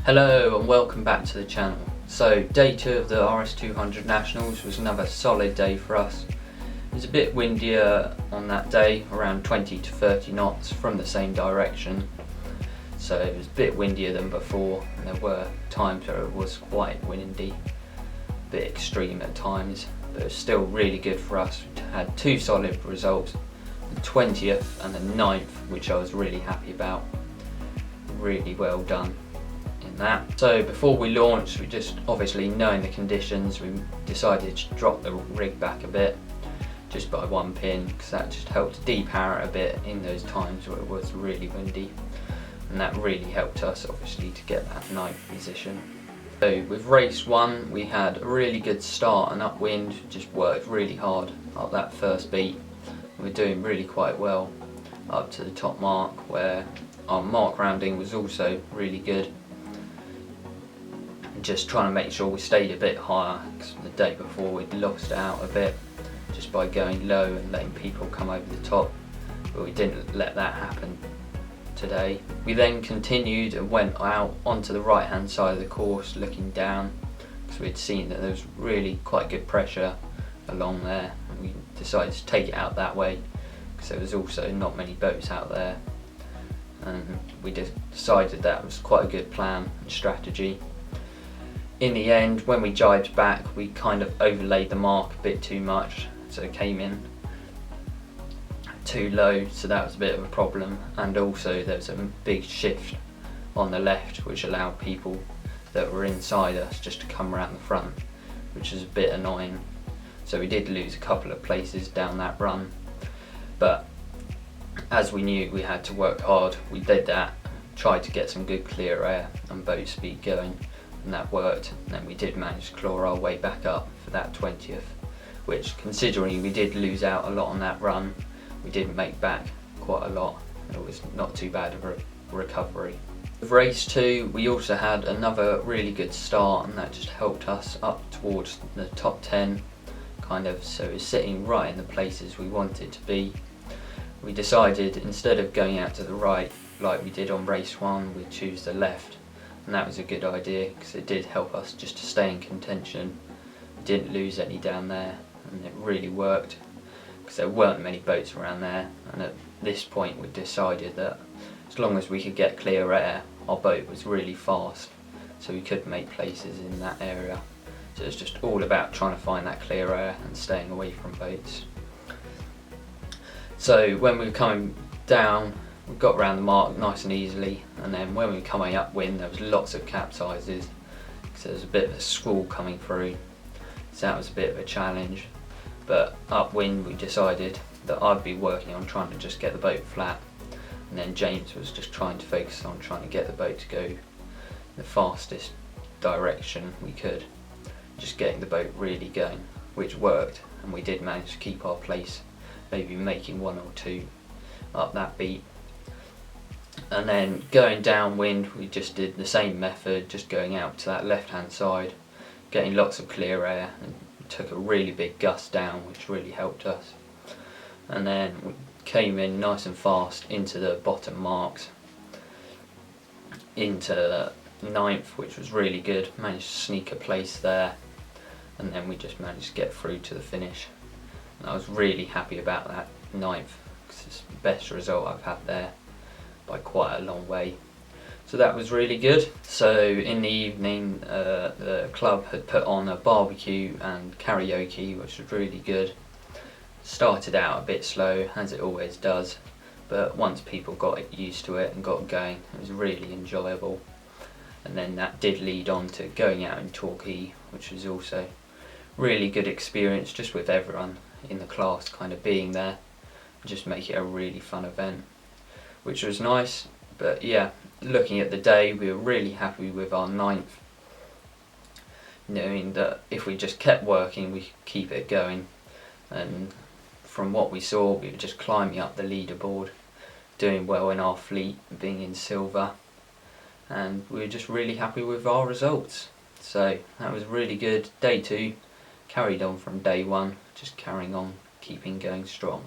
Hello and welcome back to the channel. So day 2 of the RS200 Nationals was another solid day for us. It was a bit windier on that day, around 20 to 30 knots from the same direction. So it was a bit windier than before, and there were times where it was quite windy, a bit extreme at times, but it was still really good for us. We had 2 solid results, the 20th and the 9th, which I was really happy about. Really well done in that. So before we launched, we just obviously knowing the conditions, we decided to drop the rig back a bit, just by 1 pin, because that just helped depower it a bit in those times where it was really windy, and that really helped us obviously to get that 9th position. So with race 1 we had a really good start and upwind, just worked really hard up that first beat. We're doing really quite well up to the top mark, where our mark rounding was also really good. Just trying to make sure we stayed a bit higher, because the day before we'd lost out a bit just by going low and letting people come over the top, but we didn't let that happen today. We then continued and went out onto the right hand side of the course looking down, because we'd seen that there was really quite good pressure along there, and we decided to take it out that way because there was also not many boats out there, and we decided that was quite a good plan and strategy. In the end, when we jibed back, we kind of overlaid the mark a bit too much, so it came in too low, so that was a bit of a problem. And also there was a big shift on the left which allowed people that were inside us just to come around the front, which was a bit annoying. So we did lose a couple of places down that run, but as we knew we had to work hard, we did that, tried to get some good clear air and boat speed going, and that worked. And then we did manage to claw our way back up for that 20th, which, considering we did lose out a lot on that run, we did make back quite a lot. It was not too bad of a recovery. With race 2 we also had another really good start, and that just helped us up towards the top 10 kind of, so it was sitting right in the places we wanted to be. We decided, instead of going out to the right like we did on race 1, we'd choose the left, and that was a good idea because it did help us just to stay in contention. We didn't lose any down there, and it really worked because there weren't many boats around there, and at this point we decided that as long as we could get clear air, our boat was really fast, so we could make places in that area. So it's just all about trying to find that clear air and staying away from boats. So when we were coming down, we got around the mark nice and easily, and then when we were coming upwind there was lots of capsizes, because there was a bit of a squall coming through, so that was a bit of a challenge. But upwind we decided that I'd be working on trying to just get the boat flat, and then James was just trying to focus on trying to get the boat to go the fastest direction we could, just getting the boat really going, which worked, and we did manage to keep our place, maybe making 1 or 2 up that beat. And then going downwind we just did the same method, just going out to that left hand side, getting lots of clear air, and took a really big gust down which really helped us. And then we came in nice and fast into the bottom marks, into the 9th, which was really good, managed to sneak a place there, and then we just managed to get through to the finish. And I was really happy about that 9th, because it's the best result I've had there by quite a long way. So that was really good. So in the evening the club had put on a barbecue and karaoke, which was really good. Started out a bit slow, as it always does, but once people got used to it and got going, it was really enjoyable. And then that did lead on to going out in Torquay, which was also really good experience, just with everyone in the class kind of being there, just make it a really fun event, which was nice. But yeah, looking at the day, we were really happy with our 9th, knowing that if we just kept working we could keep it going, and from what we saw we were just climbing up the leaderboard, doing well in our fleet, being in silver, and we were just really happy with our results. So that was really good. Day 2 carried on from day 1, just carrying on, keeping going strong.